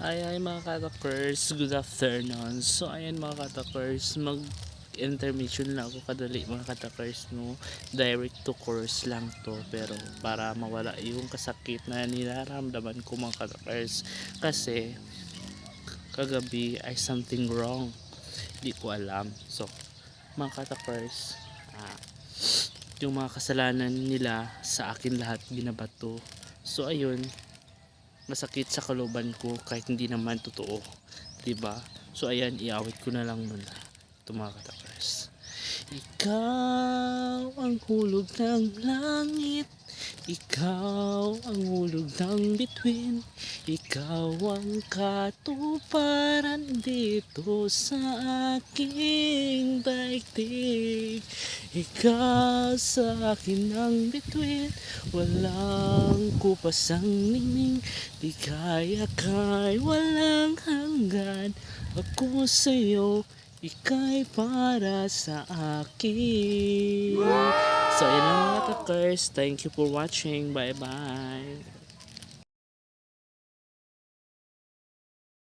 Ay mga katakers, good afternoon. So ayan mga katakers, intermission lang ako kadali mga katakers, no. Direct to course lang to, pero para mawala yung kasakit na niraramdaman ko mga katakers, kasi kagabi ay something wrong, di ko alam. So mga katakers, yung mga kasalanan nila sa akin lahat binabato. So ayun, masakit sa kalooban ko kahit hindi naman totoo, 'di ba? So ayan, iawit ko na lang muna ito mga katakers. Ikaw ang hulog ng langit, ikaw ang hulog ng bituin, ikaw ang katuparan dito sa aking daigdig. Ikaw sa akin ang bituin, walang kupasang ningning, ligaya kay walang hanggan. Ako sa'yo, ika'y para sa akin. So, yun lang mga takers. Thank you for watching. Bye-bye.